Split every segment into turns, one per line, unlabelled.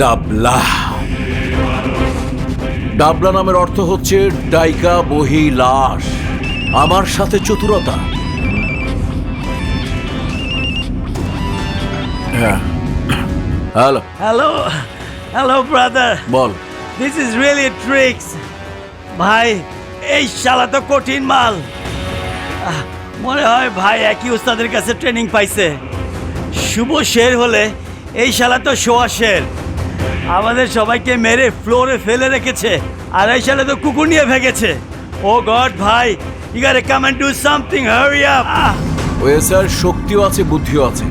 ডাবলা। ডাবলা নামের অর্থ হচ্ছে ডাইকা বহি লাশ। আমার সাথে চতুরতা। হ্যাঁ, hello
hello brother,
ball.
This is really tricks. ভাই এই শালা তো কঠিন মাল। মনে হয় ভাই একই উস্তাদের কাছে ট্রেনিং পাইছে। শুভ শের হলে এই শালা তো শোয়া শের। আমাদের সবাইকে মেরে ফ্লোরে ফেলে রেখেছে, আর এই শালা তো কুকুর নিয়ে ভেগেছে। ও গড ভাই, you got to come and do something, hurry up.
ওই স্যার শক্তিও আছে, বুদ্ধিও আছে।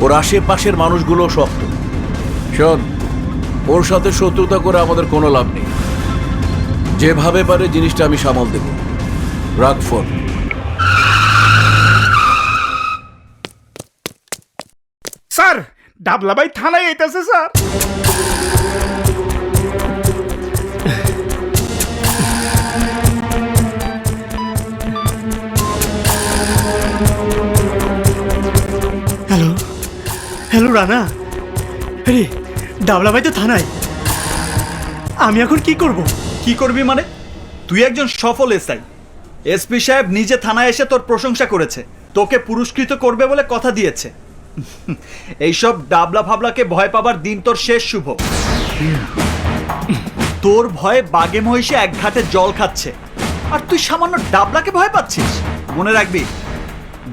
ওর আশেপাশের মানুষগুলো শক্ত। শোন, ওর সাথে শত্রুতা করে আমাদের কোনো লাভ নেই। যেভাবে পারে জিনিসটা আমি সামাল দেব। রাখ ফোন।
স্যার, ডাবলা ভাই থানায় আইতাছে স্যার।
হ্যালো হ্যালো রানা, আরে ডাবলা ভাই তো থানায়। আমি এখন কি করব?
কি করবি মানে? তুই একজন সফল এসআই। এসপি সাহেব নিজে থানায় এসে তোর প্রশংসা করেছে, তোকে পুরস্কৃত করবে বলে কথা দিয়েছে। এইসব ডাবলা ফাবলাকে ভয় পাবার দিন তোর শেষ শুভ। তোর ভয়ে বাঘে মহিষে এক ঘাটে জল খাচ্ছে, আর তুই সামান্য ডাবলাকে ভয় পাচ্ছিস? মনে রাখবি,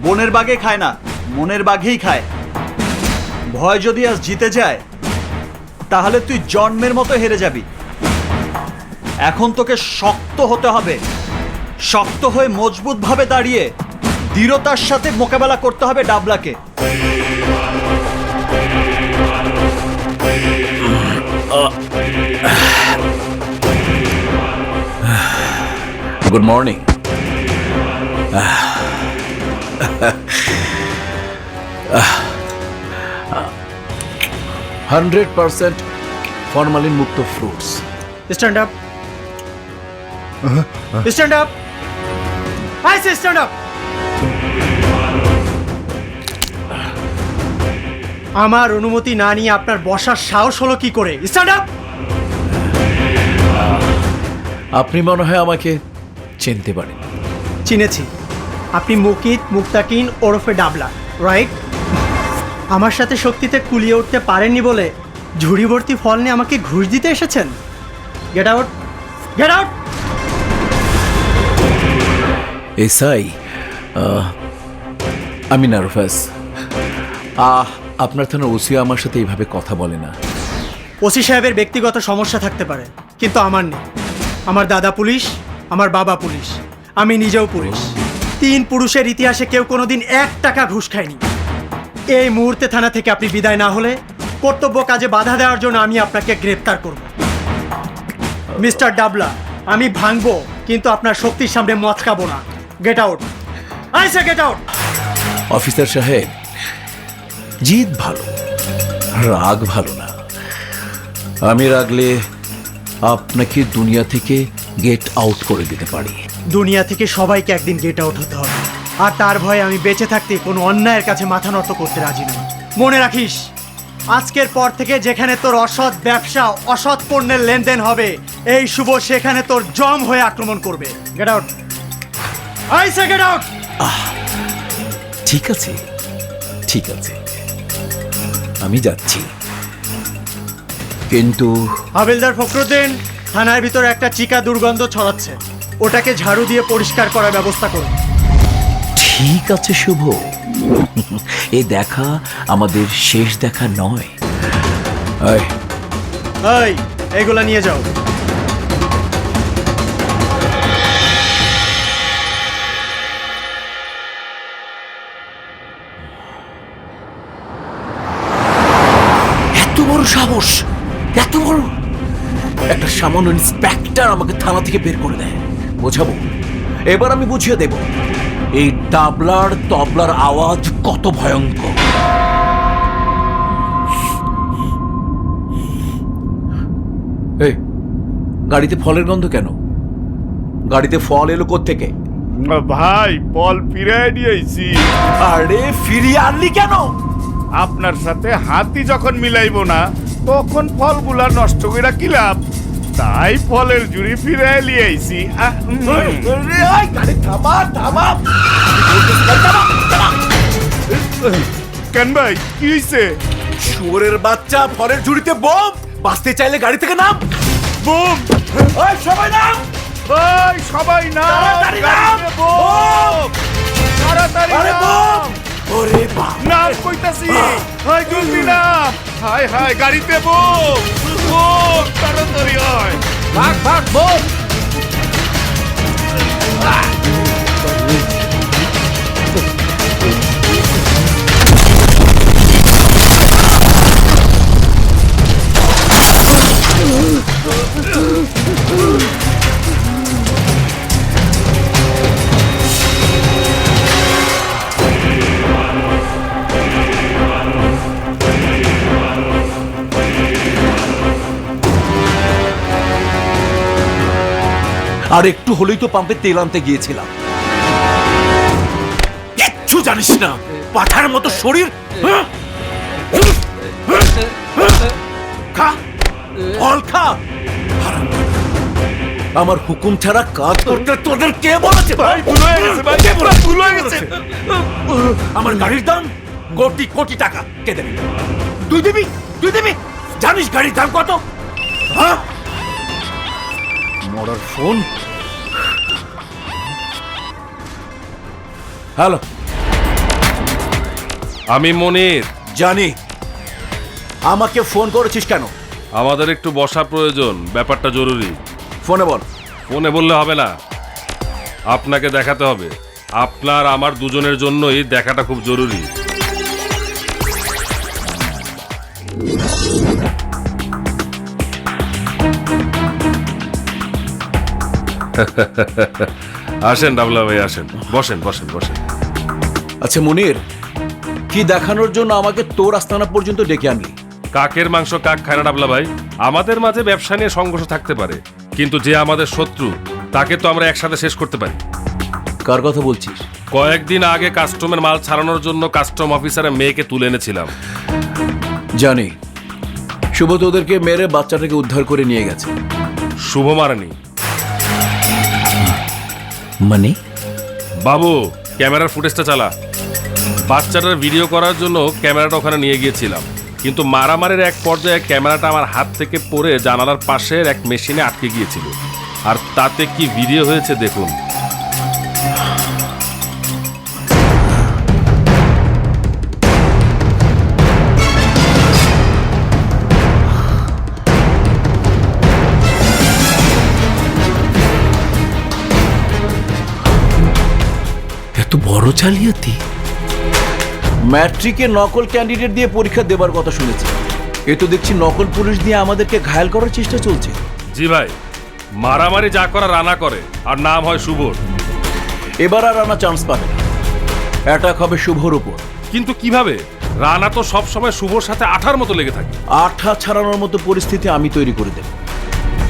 বনের বাঘে খায় না, মনের বাঘেই খায়। ভয় যদি আজ জিতে যায়, তাহলে তুই জন্মের মতো হেরে যাবি। এখন তোকে শক্ত হতে হবে। শক্ত হয়ে মজবুতভাবে দাঁড়িয়ে দৃঢ়তার সাথে মোকাবেলা করতে হবে ডাবলাকে।
Good morning. 100% ফরমালিন মুক্ত fruits.
Stand up, stand up, I say stand up. আমার অনুমতি না নিয়ে আপনার বসার সাহস হলো কি করে? Stand up.
আপনি মনে হয় আমাকে চিনতে পারেন।
চিনেছি, আপনি মুকিত মুক্তাকিন ওরফে ডাবলা, রাইট? আমার সাথে শক্তিতে কুলিয়ে উঠতে পারেননি বলে ঝুড়ি ভর্তি ফল নিয়ে আমাকে ঘুষ দিতে এসেছেন। Get out, get out.
SI, আমি নার্ভাস। আপনার থানার ওসি আমার সাথে এইভাবে কথা বলে না।
ওসি সাহেবের ব্যক্তিগত সমস্যা থাকতে পারে, কিন্তু আমার নেই। আমার দাদা পুলিশ, আমার বাবা পুলিশ, আমি নিজেও পুলিশ। 3 পুরুষের ইতিহাসে কেউ কোনোদিন 1 টাকা ঘুষ খায়নি। এই মুহূর্তে থানা থেকে আপনি বিদায় না হলে কর্তব্য কাজে বাধা দেওয়ার জন্য আমি আপনাকে গ্রেফতার করব। মিস্টার ডাবলা, আমি ভাঙবো, কিন্তু আপনার শক্তির সামনে মচকাবো না। Get out, I say get out.
Officer সাহেব, জিদ ভালো, রাগ ভালো না। আমি রাগলে আপনাকে দুনিয়া থেকে গেট আউট করে দিতে পারি।
দুনিয়া থেকে সবাইকে একদিন গেট আউট হতে হবে, আর তার ভয়ে আমি বেঁচে থাকতে কোনো অন্যায়ের কাছে মাথা নত করতে রাজি নই। মনে রাখিস, আজকের পর থেকে যেখানে তোর অসৎ ব্যবসা, অসৎ পণ্যের লেনদেন হবে, এই শুভ সেখানে তোর জম হয়ে আক্রমণ করবে। Get out, I say get out.
ঠিক আছে, ঠিক আছে, আমি যাচ্ছি, কিন্তু
হাবিলদার ফখরুদ্দিন, থানার ভিতরে একটা চিকা দুর্গন্ধ ছড়াচ্ছে, ওটাকে ঝাড়ু দিয়ে পরিষ্কার করার ব্যবস্থা করুন।
ঠিক আছে শুভ, এ দেখা আমাদের শেষ দেখা নয়।
এই, এইগুলা নিয়ে যাও।
এত বড় সাহস, এত বড়! একটা সামান্য ইন্সপেক্টর আমাকে থানা থেকে বের করে দেয়। বোঝাবো, এবার আমি বুঝিয়ে দেব এই ডাবলার তবলার আওয়াজ কত ভয়ঙ্কর। এই গাড়িতে ফলের গন্ধ কেন? গাড়িতে ফল এলো কোত্থেকে?
ভাই, বল ফিরে নিয়ে আইছি।
আরে ফিরিয়ে আনলি কেন?
আপনার সাথে হাতি যখন মিলাইব না তখন ফলগুলা নষ্ট কইরা কি লাভ? তাই ফলের জুড়ি ফিরে লিয়ে আইছি। কেন ভাই কি হইছে?
শুয়োরের বাচ্চা ফলের ঝুড়িতে বোম, বাঁচতে চাইলে গাড়ি থেকে নাম।
বুম!
ওই সবাই নাম।
ওই সবাই না,
তাড়াতাড়ি নাম।
বুম! তাড়াতাড়ি
আরে
নাম।
বোম! ওরে বাপ!
নাম কইতাছি। হাই জলদি নাম। হাই হাই গাড়িতে বুম! বুম! তাড়াতাড়ি হয়।
ভাগ ভাগ বোম! আর একটু হলেই তো পাম্পে তেল আনতে গিয়েছিলাম। কিচ্ছু জানিস না, পাঠার মতো শরীর। হ্যাঁ? খা, ফল খা। হারামজাদা। আমার হুকুম ছাড়া কাজ করতে তোদের কে বলেছে?
ভাই ভুল হয়ে গেছে ভাই, পুরো ভুল হয়ে গেছে।
আমার গাড়ির দাম কোটি কোটি টাকা। কে দেবে? তুই দিবি? তুই দিবি? জানিস গাড়ির দাম কত? হ্যাঁ? মরার ফোন। হ্যালো,
আমি মনির।
জানি। আমাকে ফোন করেছিস কেন?
আমাদের একটু বসা প্রয়োজন, ব্যাপারটা জরুরি।
ফোনে বল।
ফোনে বললে হবে না, আপনাকে দেখাতে হবে। আপনার আমার দুজনের জন্যই দেখাটা খুব জরুরি। আসেন ডাবলা ভাই, আসেন, বসেন বসেন বসেন।
আচ্ছা মনির, কি দেখানোর জন্য আমাকে তোর আস্তানা পর্যন্ত ডেকে আনলি?
কাকের মাংস কাক খায় না ডাবলা ভাই। আমাদের মাঝে ব্যবসা নিয়ে সংঘর্ষ থাকতে পারে, কিন্তু যে আমাদের শত্রু তাকে তো আমরা একসাথে শেষ করতে পারি।
কার কথা বলছিস?
কয়েকদিন আগে কাস্টমের মাল ছাড়ানোর জন্য কাস্টম অফিসারের মেয়েকে তুলে এনেছিলাম।
জানি, শুভ তোদেরকে মেরে বাচ্চাটাকে উদ্ধার করে নিয়ে গেছে।
শুভ মারানি
মানে?
বাবু, ক্যামেরার ফুটেজটা চালা। বাচ্চাটার ভিডিও করার জন্য ক্যামেরাটা ওখানে নিয়ে গিয়েছিলাম, কিন্তু মারামারির এক পর্যায়ে ক্যামেরাটা আমার হাত থেকে পড়ে জানালার পাশের এক মেশিনে আটকে গিয়েছিল। আর তাতে কি ভিডিও হয়েছে দেখুন।
এত বড় জালিয়াতি! ম্যাট্রিকে নকল ক্যান্ডিডেট দিয়ে পরীক্ষা দেবার কথা শুনেছি। এ তো দেখছি নকল পুলিশ দিয়ে আমাদেরকে ঘায়াল করার চেষ্টা চলছে।
জি ভাই, মারামারি যা করা রানা করে, আর নাম হয় শুভর।
এবার আর রানা চান্স পাবে না, অ্যাটাক হবে শুভর উপর।
কিন্তু কিভাবে? রানা তো সবসময় শুভর সাথে আঠার মতো লেগে থাকে।
আঠা ছাড়ানোর মতো পরিস্থিতি আমি তৈরি করে দেব।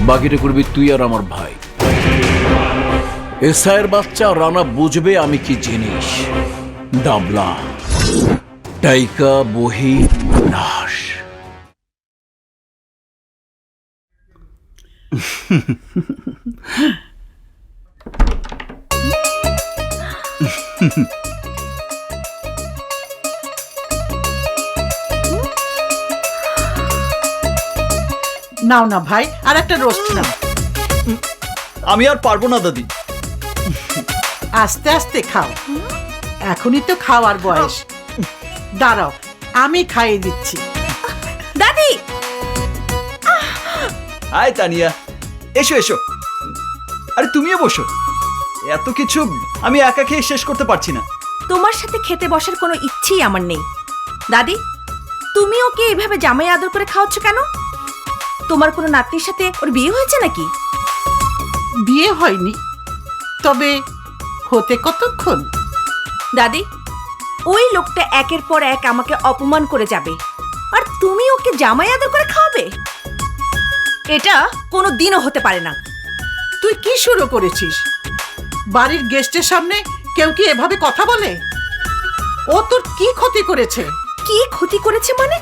বাকিটা করবি তুই আর আমার ভাই। এসআইয়ের বাচ্চা রানা বুঝবে আমি কি জিনিস। ডাবলা, টাইকা, বহি, নাশ।
নাও না ভাই, আর একটা রোস্ট নাও।
আমি আর পারবো না দাদি।
আস্তে আস্তে খাও, এখনই তো খাওয়ার বয়স। দাঁড়াও, আমি খাইয়ে দিচ্ছি।
দাদি,
হাই তানিয়া, এসো এসো। আরে তুমিও বসো। এত কিছু আমি একা খেয়ে শেষ করতে পারছি না।
তোমার সাথে খেতে বসার কোনো ইচ্ছেই আমার নেই। দাদি, তুমি ওকে এইভাবে জামাই আদর করে খাওয়াচ্ছ কেন? তোমার কোনো নাতনির সাথে ওর বিয়ে হয়েছে নাকি?
বিয়ে হয়নি, তবে হতে কতক্ষণ?
দাদি, ওই লোকটা একের পর এক আমাকে অপমান করে যাবে, আর তুমি ওকে জামাই আদর করে খাওয়াবে? এটা কোনো দিনও হতে পারে না।
তুই কি শুরু করেছিস? বাড়ির গেস্টের সামনে কেউ কি এভাবে কথা বলে? ও তোর কি ক্ষতি করেছে?
কি ক্ষতি করেছে মানে?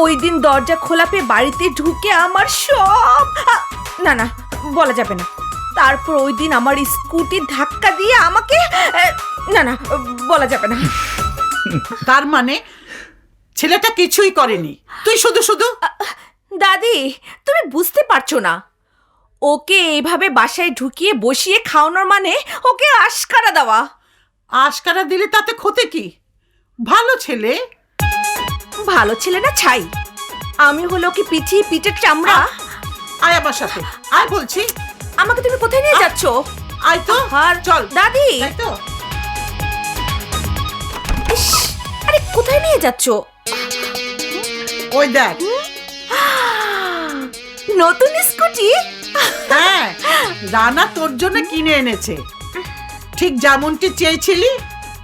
ওই দিন দরজা খোলা পেয়ে বাড়িতে ঢুকে আমার সব না না বলা যাবে না। তারপর ওই দিন আমার স্কুটি ধাক্কা দিয়ে আমাকে না না বলা যাবে না।
তার মানে ছেলেটা কিছুই করেনি, তুই শুধু শুধু।
দাদি, তুমি বুঝতে পারছো না, ওকে এইভাবে বাসায় ঢুকিয়ে বসিয়ে খাওয়ানোর মানে ওকে আশকারা দেওয়া।
আশকারা দিলে তাতে ক্ষতি কি? ভালো ছেলে।
ভালো ছেলে না ছাই, আমি হলো কি পিঠের চামড়া।
আয় আমার সাথে, আয় বলছি।
আমাকে তুমি কোথায় নিয়ে যাচ্ছ?
আয় তো,
আর
চল।
দাদি,
তাই তো।
ইস, আরে কোথায় নিয়ে যাচ্ছ?
ওই দেখ।
নতুন স্কুটি?
হ্যাঁ, রানা তোর জন্য কিনে এনেছে। ঠিক যেমনটি চেয়েছিলি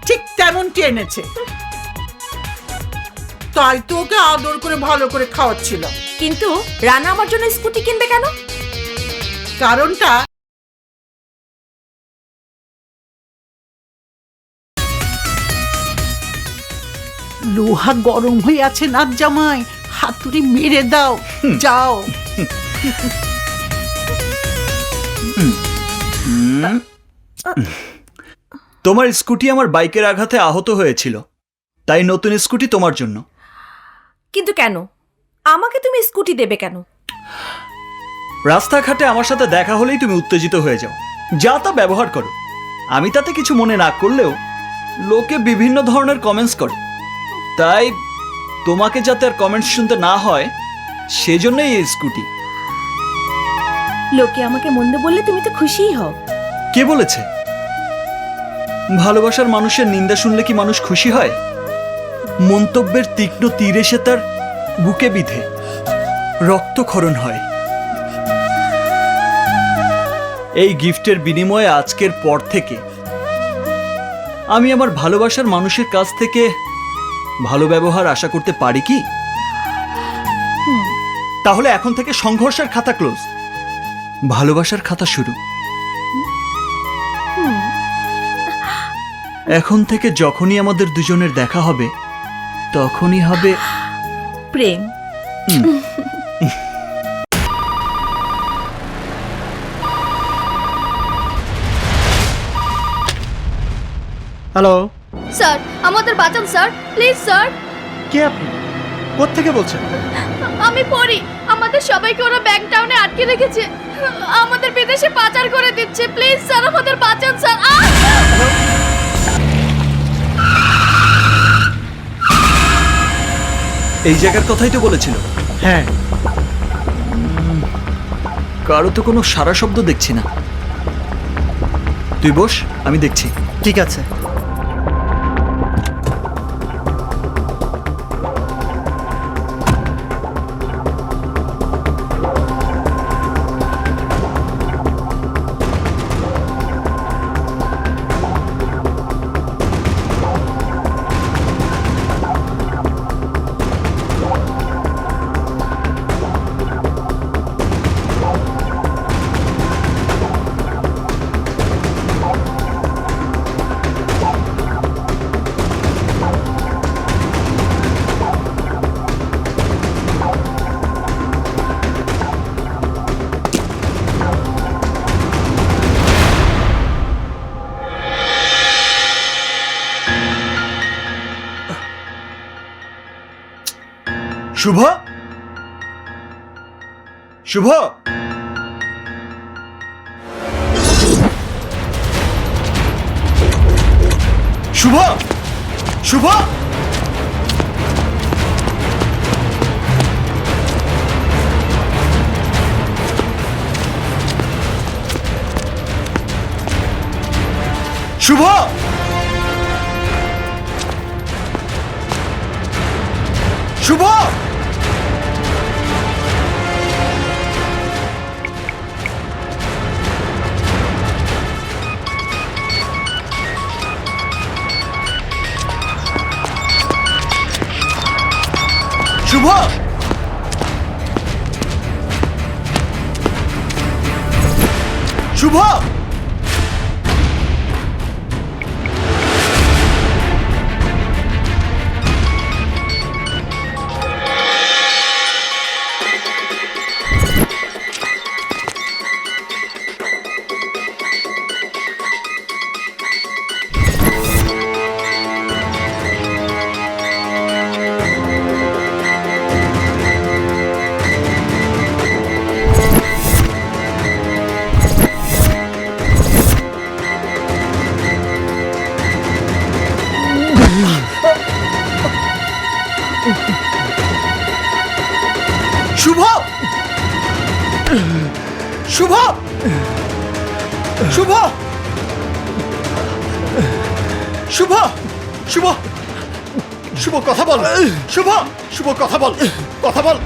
ঠিক তেমনটি এনেছে। তাই তো ওকে আদর করে ভালো করে খাওয়াচ্ছিল।
কিন্তু রানা আমার জন্য স্কুটি কিনবে কেন?
কারণটা লোহা গরম হয়ে আছে নাচ জামাই, হাতুড়ি মেরে দাও, যাও।
তোমার স্কুটি আমার বাইকের আঘাতে আহত হয়েছিল, তাই নতুন স্কুটি তোমার জন্য।
কিন্তু কেন আমাকে তুমি স্কুটি দেবে কেন?
রাস্তাঘাটে আমার সাথে দেখা হলেই তুমি উত্তেজিত হয়ে যাও, যা তা ব্যবহার করো। আমি তাতে কিছু মনে না করলেও লোকে বিভিন্ন ধরনের কমেন্টস করে, তাই তোমাকে যাতে আর কমেন্টস শুনতে না হয় সেজন্যই এই স্কুটি।
লোকে আমাকে মন্দ বললে তুমি তো খুশিই হও।
কে বলেছে? ভালোবাসার মানুষের নিন্দা শুনলে কি মানুষ খুশি হয়? মন্তব্যের তীক্ষ্ণ তীর এসে তার বুকে বিধে রক্তক্ষরণ হয়। এই গিফটের বিনিময়ে আজকের পর থেকে আমি আমার ভালোবাসার মানুষের কাছ থেকে ভালো ব্যবহার আশা করতে পারি কি? তাহলে এখন থেকে সংঘর্ষের খাতা ক্লোজ, ভালোবাসার খাতা শুরু। এখন থেকে যখনই আমাদের দুজনের দেখা হবে তখনই হবে
প্রেম।
হ্যালো,
স্যার আমাদের বাঁচান স্যার, প্লিজ স্যার।
কে আপনি? কোত্থেকে বলছেন?
আমি পড়ি, আমাদের সবাইকে ওরা ব্যাংক টাউনে আটকে রেখেছে, আমাদের বিদেশে পাচার করে দিচ্ছে। প্লিজ স্যার আমাদের বাঁচান স্যার।
এই জায়গার কথাই তো বলেছিল।
হ্যাঁ,
কারো তো কোনো সারা শব্দ দেখছি না। তুই বস, আমি দেখছি।
ঠিক আছে।
শুভ, শুভ, শুভ, শুভ, শুভ, শুভ, শুভ, শুভ, শুভ শুভ শুভ শুভ শুভ কথা বল শুভ শুভ কথা বল কথা বল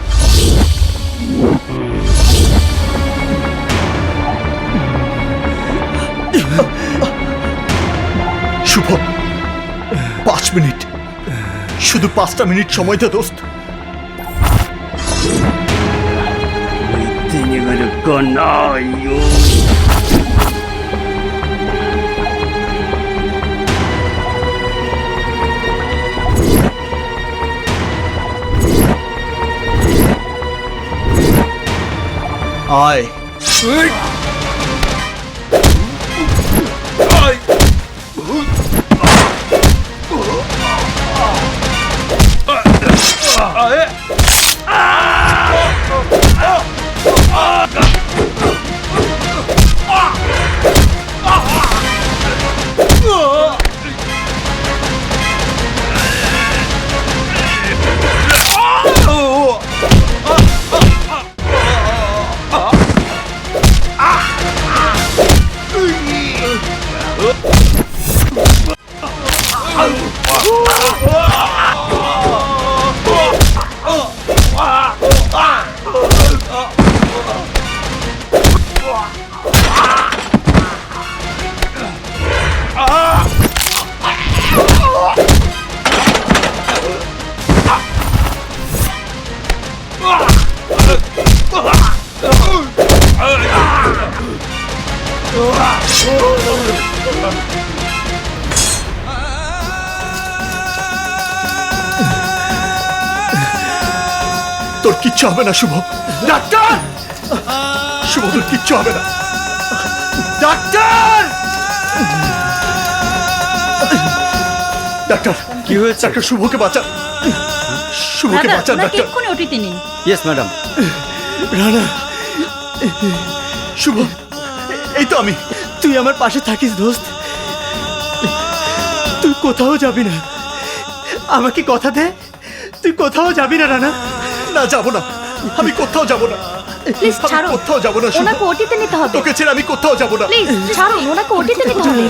শুভ 5 মিনিট শুধু 5টা মিনিট সময় দে দোস্ত আয় তোর কিচ্ছু হবে না শুভ ডাক্তার শুভ তোর কিচ্ছু হবে না ডাক্তার ডাক্তার
কি হয়েছে?
ডাক্তার শুভকে বাঁচান শুভকে বাঁচান ডাক্তার
ওটিতে নিন।
Yes madam.
রানা,
শুভ এই তো আমি
তুই আমার পাশে থাকিস দোস্ত। তুই কোথাও যাবি না, আমাকে কথা দে তুই কোথাও যাবি না রানা।
না যাব না, আমি কোথাও যাব না,
প্লিজ
আমি
ছাড়ুন,
কোথাও যাব না শুভ
ওনাকে ওটিতে নিতে হবে।
তোকে ছেড়ে আমি কোথাও যাব না
প্লিজ ছাড়ুন, ওনাকে ওটিতে নিতে হবে।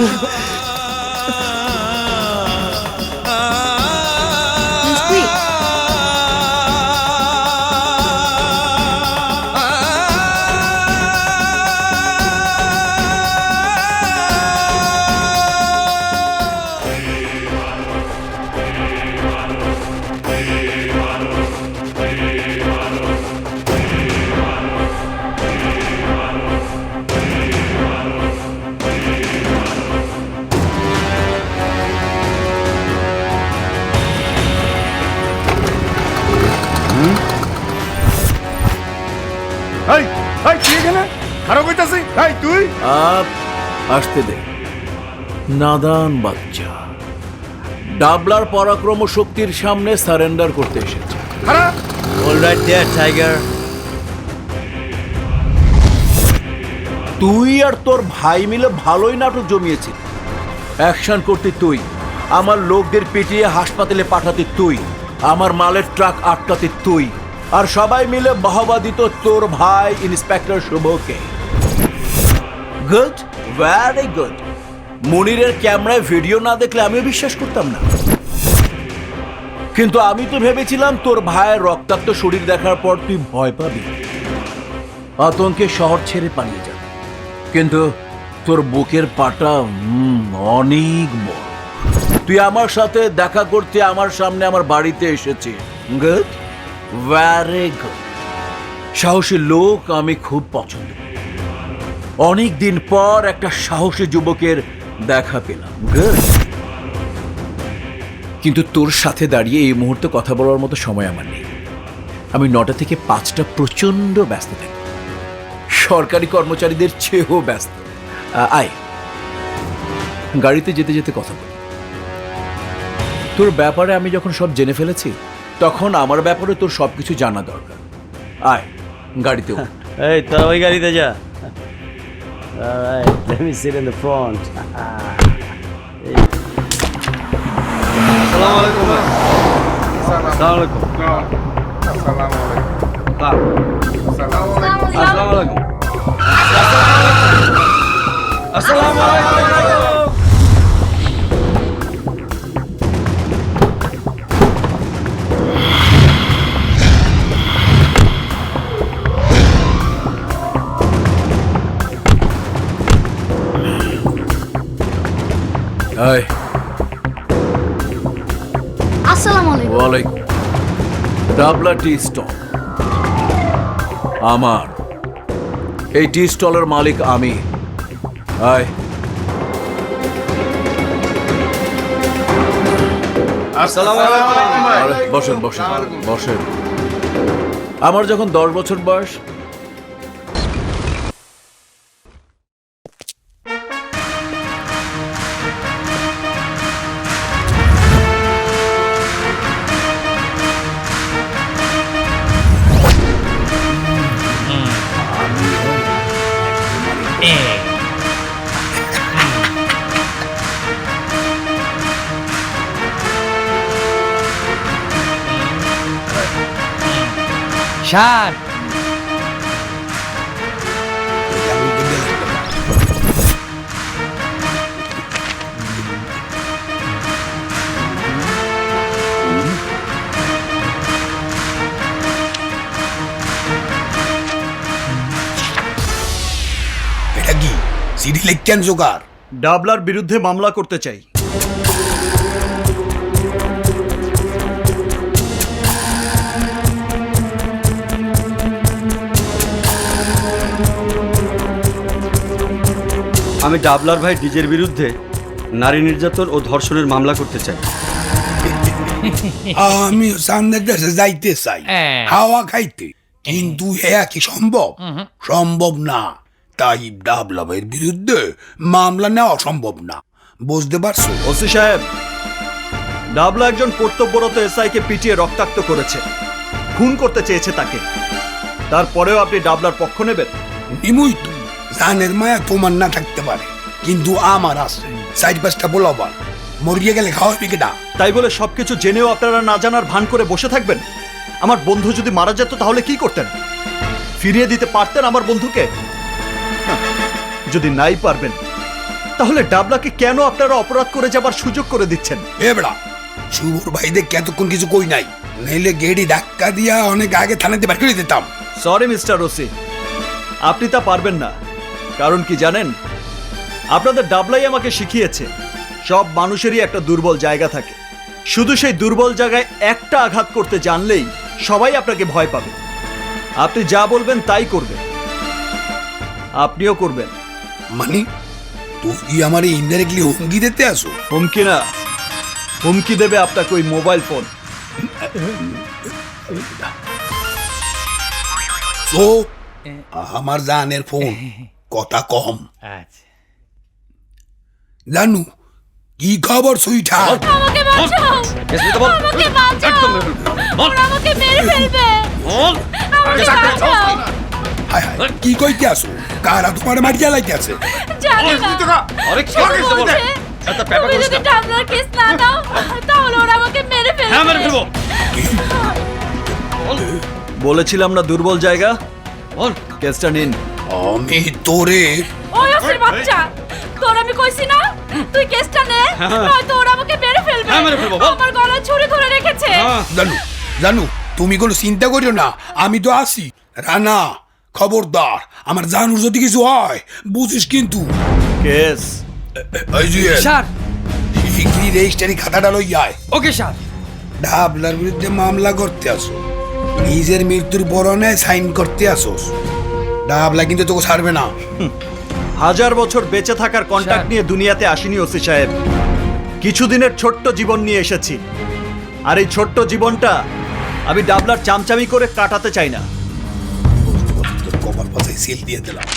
Please, quick.
এই এই কি এখানে খারাপ হইতাছে এই তুই
আসতে দে নাদান বাচ্চা। ডাবলার পরাক্রম শক্তির সামনে সারেন্ডার করতে এসেছে।
খারাপ
অলরাইট দেয়ার টাইগার।
তুই আর তোর ভাই মিলে ভালোই নাটক জমিয়েছিস। অ্যাকশন করতে তুই, আমার লোকদের পিটিয়ে হাসপাতালে পাঠাতে তুই, আমার মালের ট্রাক আটকাতে তুই, আর সবাই মিলে বাহবা দিত তোর ভাই ইন্সপেক্টর শুভকে। Good, very good. মনিরের ক্যামেরায় ভিডিও না দেখলে আমিও বিশ্বাস করতাম না, কিন্তু আমি তো ভেবেছিলাম তোর ভাইয়ের রক্তাক্ত শরীর দেখার পর তুই ভয় পাবি, আতঙ্কে শহর ছেড়ে পালিয়ে যাবি। কিন্তু তোর বুকের পাটা অনেক বড়। তুই আমার সাথে দেখা করতে আমার সামনে আমার বাড়িতে এসেছিস। Good, very good. সাহসী লোক আমি খুব পছন্দ করি। অনেক দিন পর একটা সাহসী যুবকের দেখা পেলাম। গুড। কিন্তু তোর সাথে দাঁড়িয়ে এই মুহূর্তে কথা বলার মতো সময় আমার নেই। আমি 9টা থেকে 5টা প্রচন্ড ব্যস্ত থাকি, সরকারি কর্মচারীদের চেয়েও ব্যস্ত। আয়, গাড়িতে যেতে যেতে কথা বল। তোর ব্যাপারে আমি যখন সব জেনে ফেলেছি, তখন আমার ব্যাপারে তোর সবকিছু জানা দরকার। আয়, গাড়িতে উঠ।
এই তোরা ওই গাড়িতে যা। Alright, let me sit in the front. আসসালামু আলাইকুম ভাই। আসসালামু আলাইকুম। আসসালামু আলাইকুম।
এই,
আসসালামু আলাইকুম।
ওয়ালাইকুম। ডাবলা টি স্টল আমার। এই টি স্টলের মালিক আমি। আয়, আরে, বসেন বসেন বসেন। আমার যখন 10 বছর বয়স,
স্যার
এটা কি সিডি লেখকেন জোগাড়?
ডাবলার বিরুদ্ধে মামলা করতে চাই।
আমি ডাবলার ভাই ডিজের বিরুদ্ধে নারী নির্যাতন ও ধর্ষণের মামলা করতে চাই।
আমি সামনের দেশে যাইতে চাই হাওয়া খাইতে, কিন্তু হ্যাঁ কি সম্ভব? সম্ভব না। তাই ডাবলা ভাইয়ের বিরুদ্ধে মামলা নেওয়া সম্ভব না, বুঝতে পারছো?
ওসি সাহেব, ডাবলা একজন কর্তব্যরত এসআইকে পিটিয়ে রক্তাক্ত করেছে, খুন করতে চেয়েছে তাকে। তারপরেও আপনি ডাবলার পক্ষ নেবেন?
নিমুই তো, জানের মায়া তোমার না থাকতে পারে, কিন্তু আমার আছে। 4-5টা বলবার মরিয়ে গেলে খাওয়াবি কেটা?
তাই বলে সবকিছু জেনেও আপনারা না জানার ভান করে বসে থাকবেন? আমার বন্ধু যদি মারা যেত তাহলে কি করতেন? ফিরিয়ে দিতে পারতেন আমার বন্ধুকে? যদি নাই পারবেন, তাহলে ডাবলাকে কেন আপনারা অপরাধ করে যাবার সুযোগ করে দিচ্ছেন?
এবড়া শুভর ভাইদের এতক্ষণ কিছু কই নাই, নাইলে গেড়ি ধাক্কা দিয়া অনেক আগে থানাতে বের করে দিতাম।
সরি মিস্টার ওসি, আপনি তা পারবেন না। কারণ কি জানেন? আপনাদের ডাবলাই আমাকে শিখিয়েছে সব মানুষেরই একটা দুর্বল জায়গা থাকে। শুধু সেই দুর্বল জায়গায় একটা আঘাত করতে জানলেই সবাই আপনাকে ভয় পাবে। আপনি যা বলবেন তাই করবেন, আপনিও করবেন।
মানে তুই কি আমার ইনডাইরেক্টলি হুমকি দিতে আসো?
হুমকি না, হুমকি দেবে আপনাকে ওই মোবাইল ফোন।
তো আমার জানের ফোন, কথা কম। জানু কি খবর সুইঠা?
আমাকে বাঁচাও, আমাকে বাঁচাও, ওরা আমাকে মেরে ফেলবে, আমাকে বাঁচাও।
হায় হায়, কি কইতে আসো? কারা তোমার মারিয়া লাইতে আছে?
জানি না, শুধু বলছে, তুমি যদি ডাবলার কেস না দাও তাহলে ওরা আমাকে মেরে ফেলবে।
বলেছিলাম না দুর্বল জায়গা। কেসটা নিন।
আমি তোরে
ওই অফিসের বাচ্চা, তোর আমি কইছি না তুই কেসটা নে, নয়তো ওরা আমাকে মেরে ফেলবে। আমার গলায় ছুরি ধরে রেখেছে।
জানু জানু তুমি কোনো চিন্তা করিও না, আমি তো আছি। রানা খবরদার, আমার জানুর যদি কিছু হয় বুঝিস কিন্তু।
কেস
এই যে
স্যার।
শিগগিরই রেজিস্ট্রারি খাতাটা লই যায়।
Okay sir.
ডাবলার বিরুদ্ধে মামলা করতে আসো, নিজের মৃত্যুর বরণে সাইন করতে আসোস। ডাবলা কিন্তু তোকে ছাড়বে না।
1000 বছর বেঁচে থাকার কন্ট্যাক্ট নিয়ে দুনিয়াতে আসিনি ওসি সাহেব, কিছুদিনের ছোট্ট জীবন নিয়ে এসেছি। আর এই ছোট্ট জীবনটা আমি ডাবলার চামচামি করে কাটাতে চাই না।
তোর কপাল পাশে সিল দিয়ে দিলাম।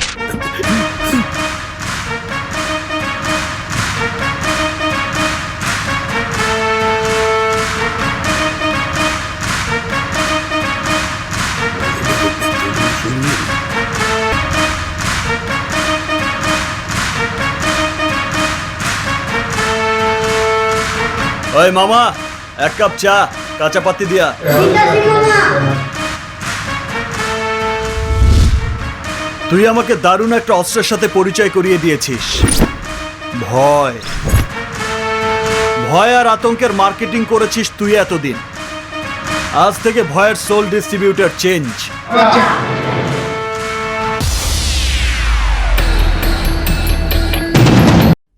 ওই মামা, 1 কাপ চা, কাঁচা পাতি দিয়া। তুই আমাকে দারুণ একটা অস্ত্রের সাথে পরিচয় করিয়ে দিয়েছিস, ভয়। ভয় আর আতঙ্কের মার্কেটিং করেছিস তুই এতদিন। আজ থেকে ভয়ের সোল ডিস্ট্রিবিউটর চেঞ্জ।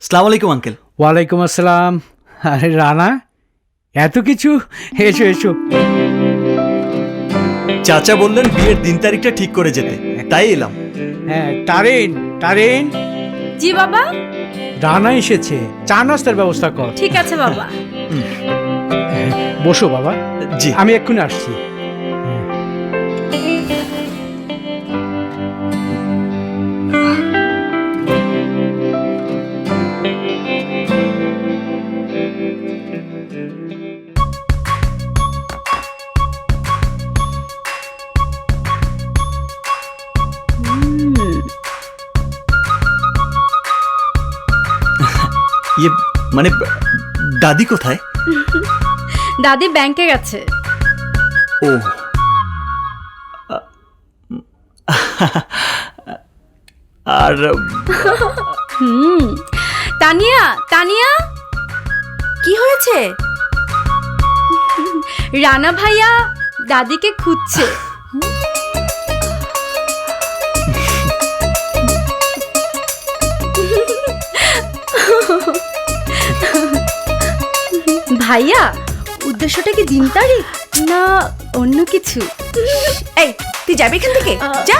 আসসালামু আলাইকুম আঙ্কেল।
ওয়ালাইকুম আসসালাম। আরে রানা, এত কিছু? এসো এসো।
চাচা বললেন বিয়ের দিন তারিখটা ঠিক করে যেতে, তাই এলাম।
হ্যাঁ, তারিন তারিন,
জি বাবা।
রানা এসেছে, চা নাস্তার ব্যবস্থা কর।
ঠিক আছে বাবা।
বসো বাবা,
জি।
আমি এক্ষুনি আসছি।
ইয়ে মানে দাদি কোথায়?
দাদি ব্যাংকে গেছে।
ও, আর
তানিয়া, তানিয়া,
কি হয়েছে?
রানা ভাইয়া দাদিকে খুঁজছে। ভাইয়া, উদ্দেশ্যটা কি দিন তারিখ না অন্য কিছু?
এই, তুই যাবি এখান থেকে, যা।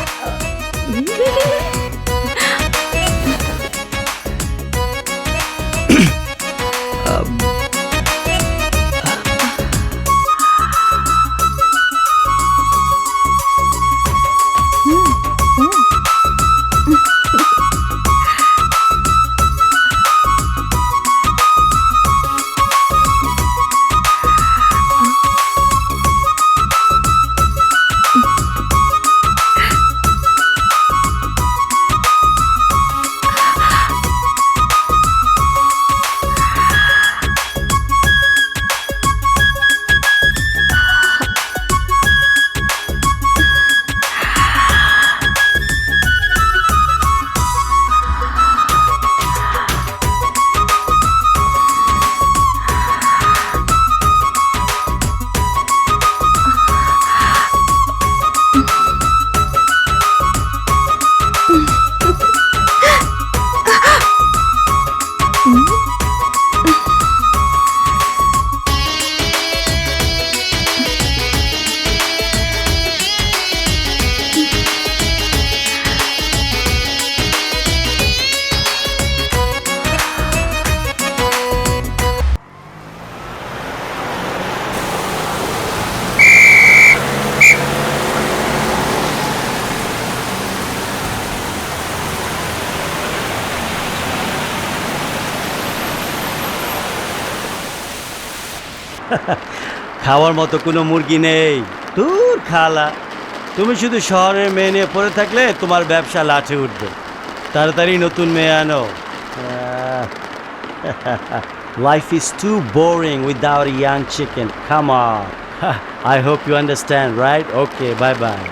খাওয়ার মতো কোনো মুরগি নেই। দূর খালা, তুমি শুধু শহরের মেয়ে নিয়ে পড়ে থাকলে তোমার ব্যবসা লাঠে উঠবে। তাড়াতাড়ি নতুন মেয়ে আনো। Life is too boring without a young chicken. Come on. I hope you understand, right? Okay, bye-bye.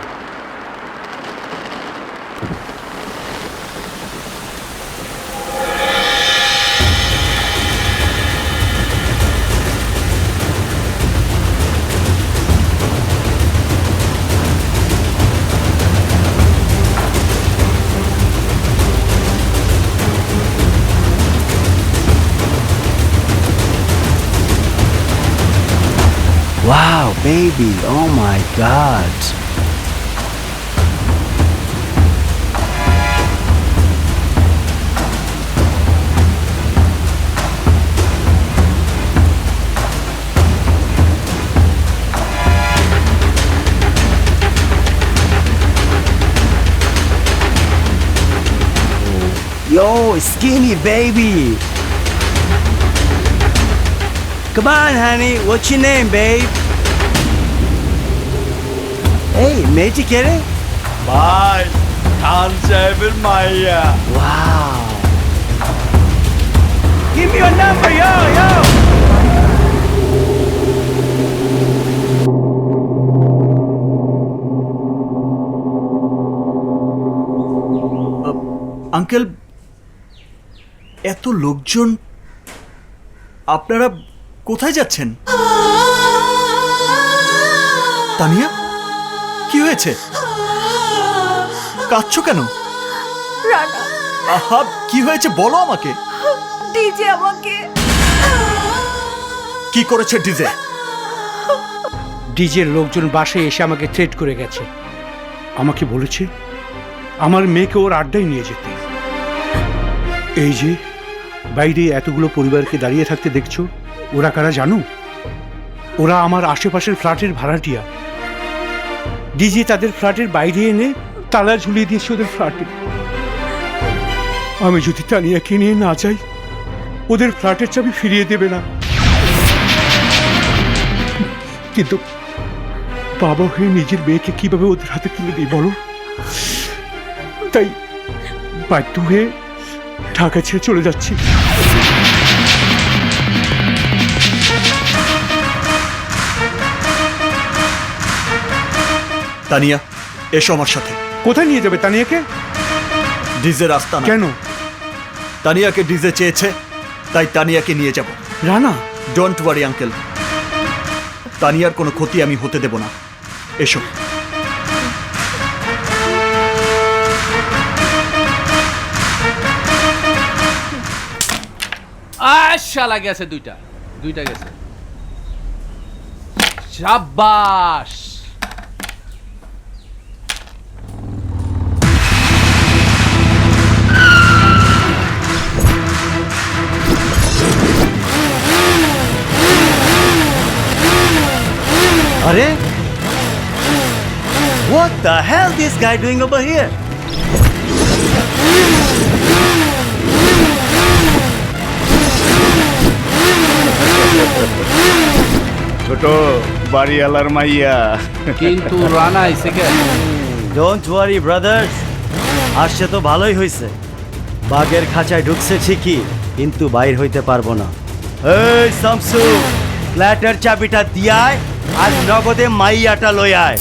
Wow, baby. Oh my God. Yo, skinny baby. Come on, honey. What's your name, babe? Hey, মেয়েটি কে রে?
ভাই, খান সাহেবের মাইয়া।
Wow. Give me your number, yo, yo.
Uncle, এত লোকজন, আপনারা কোথায় যাচ্ছেন? তানিয়া, কি হয়েছে? কাঁদছো কেন?
রানা,
আহা, কি হয়েছে বলো আমাকে।
ডিজে আমাকে
কি করেছে ডিজে?
ডিজের লোকজন বাসায় এসে আমাকে থ্রেট করে গেছে। আমাকে বলেছে আমার মেয়েকে ওর আড্ডায় নিয়ে যেতে। এই যে বাইরে এতগুলো পরিবারকে দাঁড়িয়ে থাকতে দেখছো, ওরা কারা জানো? ওরা আমার আশেপাশের ফ্ল্যাটের ভাড়াটিয়া। ডিজে তাদের ফ্ল্যাটের বাইরে এনে তালা ঝুলিয়ে দিয়েছে ওদের ফ্ল্যাটে। আমি যদি তানিয়াকে নিয়ে না যাই, ওদের ফ্ল্যাটের চাবি ফিরিয়ে দেবে না। কিন্তু বাবা হয়ে নিজের মেয়েকে কিভাবে ওদের হাতে তুলে দিই বলো? তাই বাধ্য হয়ে ঢাকা ছেড়ে চলে যাচ্ছি।
তানিয়া, এসো আমার সাথে।
কোথায় নিয়ে যাবে তানিয়াকে?
ডিজে রাস্তা না।
কেন?
তানিয়াকে ডিজে চেয়েছে, তাই তানিয়াকে নিয়ে যাব।
রানা,
ডোন্ট ওয়ারি আঙ্কেল, তানিয়ার কোনো ক্ষতি আমি হতে দেব না। এসো।
শালা গেছে, দুইটা গেছে। শাবাশ।
আরে, what the hell this guy doing over here?
ছোট বাড়িওয়ালার মাইয়া।
কিন্তু রানা এসে গেছে।
ডোন্ট ওয়ারি ব্রাদার্স, আসছে তো ভালোই হয়েছে। বাঘের খাঁচায় ঢুকছে ঠিকই, কিন্তু বাইর হইতে পারবো না। এই শামসু, ফ্ল্যাটের চাবিটা দিয়ায় আর নগদে মাইয়াটা লইয়ায়।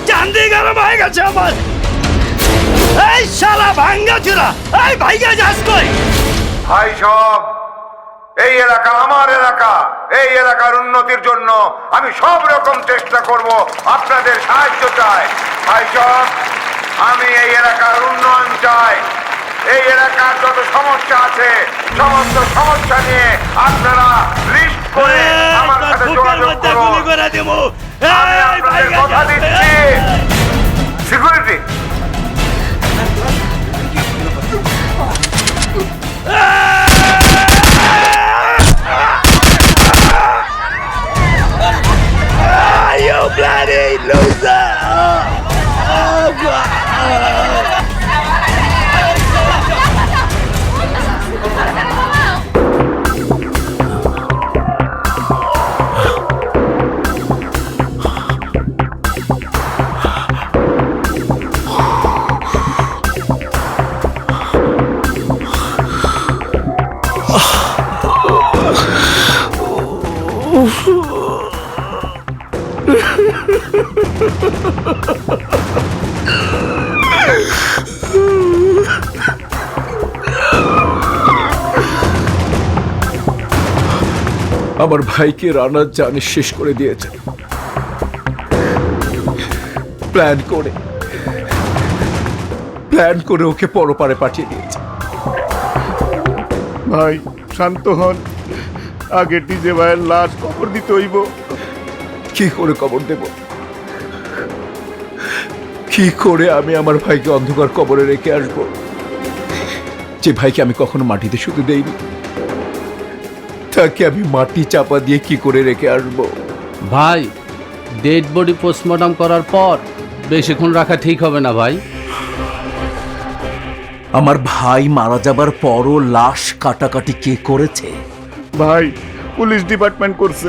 চান্দি গরম হয়ে গেছে আমার। এই শালা ভাঙ্গা চুরা, এই ভাইগা যাস কই?
ভাই সব, এই এলাকা আমার এলাকা। এই এলাকার উন্নতির জন্য আমি সব রকম চেষ্টা করব, আপনাদের সাহায্য চাই। ভাই সব, আমি এই এলাকার উন্নয়ন চাই। এই এলাকার যত সমস্যা আছে, সমস্ত সমস্যা নিয়ে আপনারা লিস্ট করে আমার সাথে যোগাযোগ করুন। আমি আপনাদের কথা দিচ্ছি। সিকিউরিটি,
আমার ভাইকে রানার জানে শেষ করে দিয়েছে প্ল্যান করে ওকে পরপারে পাঠিয়ে দিয়েছে।
ভাই শান্ত হন, আগে ডিজে ভাইয়ের লাশ কবর দিতে হইব।
কি করে কবর দেব? কি করে আমি আমার ভাইকে অন্ধকার কবরে রেখে আসব, যে ভাইকে আমি কখনো মাটিতে শুতে দেইনি? তাকে আমি মাটি চাপা দিয়ে কি করে রেখে আসব?
ভাই, ডেড বডি পোস্টমর্টম করার পর বেশিক্ষণ রাখা ঠিক হবে না ভাই।
আমার ভাই মারা যাবার পরও লাশ কাটাকাটি কে করেছে?
ভাই, পুলিশ ডিপার্টমেন্ট করছে।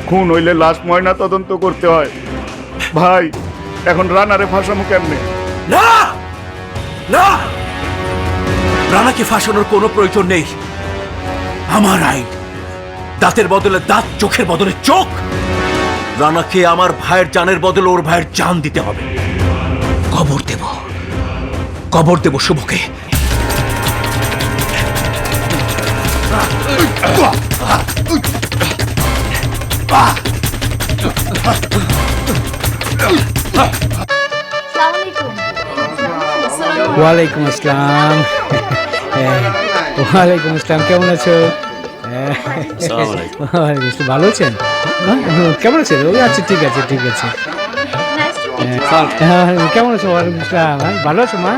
খুন হইলে লাশ ময়না তদন্ত করতে হয়। ভাই, এখন রানারে ফাঁসামু কেমনে?
না না, রানাকে ফাঁসানোর কোনো প্রয়োজন নেই। আমার আইন, দাঁতের বদলে দাঁত, চোখের বদলে চোখ। রানাকে আমার ভাইয়ের জানের বদলে ওর ভাইয়ের জান দিতে হবে। কবর দেব শুভকে।
ওয়ালাইকুম আসসালাম। ওয়ালাইকুম আসসালাম, কেমন আছো? ভালো আছেন? কেমন আছেন? আচ্ছা, ঠিক আছে। কেমন আছো? ওয়ালাইকুম আসসালাম। ভালো আছো মা?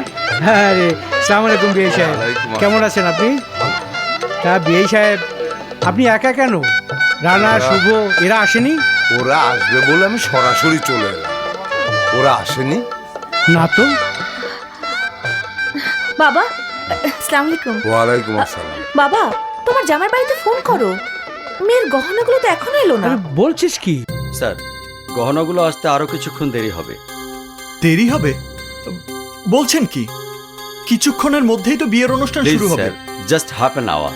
আরে সালাম আলাইকুম বিআই সাহেব, কেমন আছেন আপনি? তা বিআই সাহেব, আপনি একা কেন? রানা, শুভ এরা আসেনি?
ওরা আসবে বলে আমি সরাসরি চলে এলাম। ওরা আসেনি?
না তো।
বাবা, আসসালামু আলাইকুম।
ওয়ালাইকুম আসসালাম।
বাবা, তোমার জামাই বাড়িতে ফোন করো, মেয়ের গহনাগুলো তো এখনো এলো না।
বলছিস কি?
স্যার, গহনাগুলো আসতে আরো কিছুক্ষণ দেরি হবে।
দেরি হবে বলছেন কি? কিছুক্ষণের মধ্যেই তো বিয়ের অনুষ্ঠান শুরু হবে।
Just half an hour.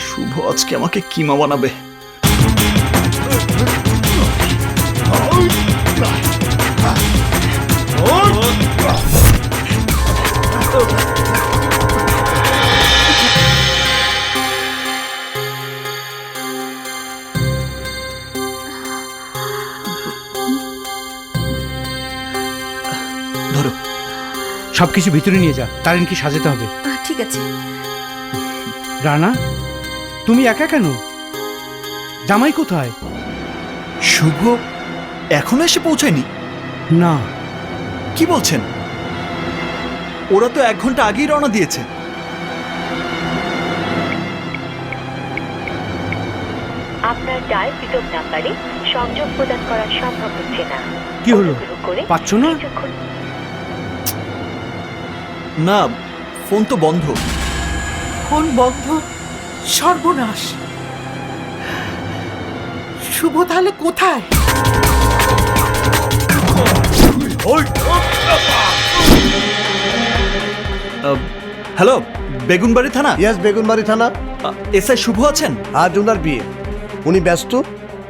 Shubho আজকে আমাকে কিমা বানাবে।
ধরো, সবকিছু ভিতরে নিয়ে যা, তারিনকে সাজাতে হবে।
ঠিক আছে।
রানা, তুমি একা কেন? জামাই কোথায়?
শুভ এখনো এসে পৌঁছায়নি?
না।
কি বলছেন? ওরা তো 1 ঘন্টা আগেই রওনা দিয়েছে।
আপনার ডায়ালকৃত নাম্বারে সংযোগ প্রদান করা সম্ভব হচ্ছে না।
কি হলো, পাচ্ছ না?
না, ফোন তো বন্ধ।
ফোন বন্ধ? সর্বনাশ! শুভ তাহলে কোথায়?
হ্যালো, বেগুনবাড়ি থানা?
ইয়েস, বেগুনবাড়ি থানা।
এসআই শুভ আছেন?
আজ ওনার বিয়ে, উনি ব্যস্ত,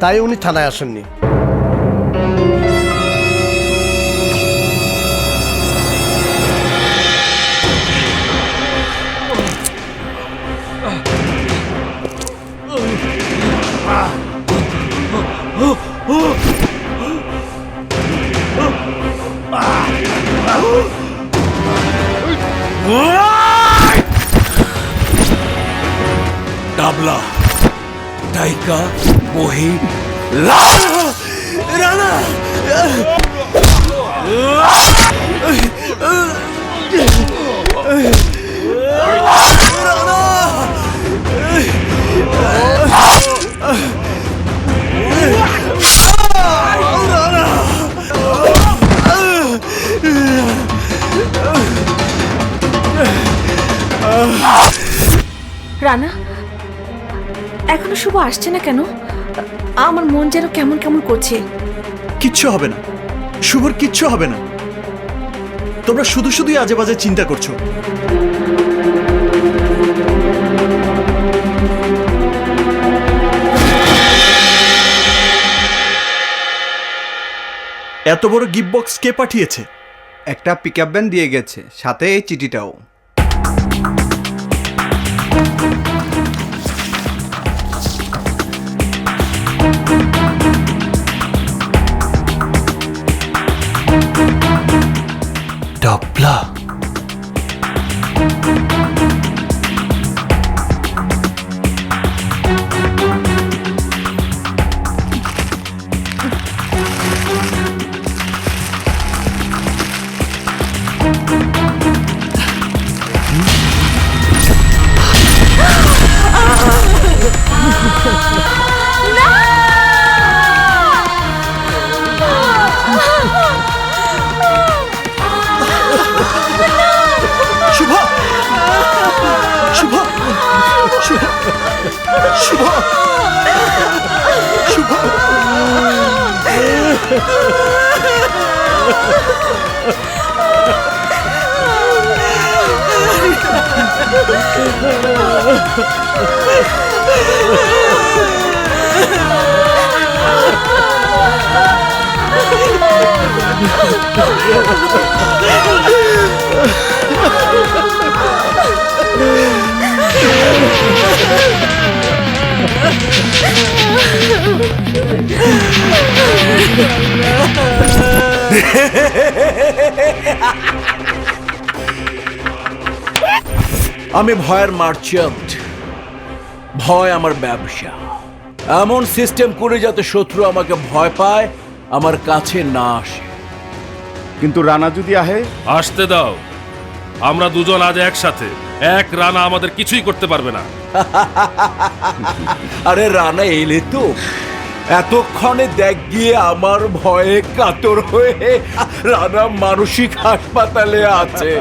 তাই উনি থানায় আসেননি।
ডাবলা, টাইকা, বহি, রানা!
রানা, এখনো শুভ আসছে না কেন? আমার মন যেন কেমন কেমন করছে।
কিচ্ছু হবে না, শুভর কিচ্ছু হবে না। তোমরা শুধু শুধুই আজে বাজে চিন্তা করছো। এত বড় গিফট বক্স কে পাঠিয়েছে?
একটা পিকআপ ভ্যান দিয়ে গেছে, সাথে এই চিঠিটাও।
ডাবলা,
শুভ শুভ শুভ শুভ শুভ
আমি ভয়ের মার্চেন্ট, ভয় আমার ব্যবসা। এমন সিস্টেম করে যাতে শত্রু আমাকে ভয় পায়, আমার কাছে না আসে।
কিন্তু রানা যদি আহে?
আসতে দাও, আমরা দুজন আজ একসাথে। এক রানা আমাদের কিছুই করতে পারবে না।
আরে রানা এলে তো, এতক্ষণে দেখ গিয়ে আমার ভয়ে কাতর হয়ে রানা মানসিক হাসপাতালে আছে।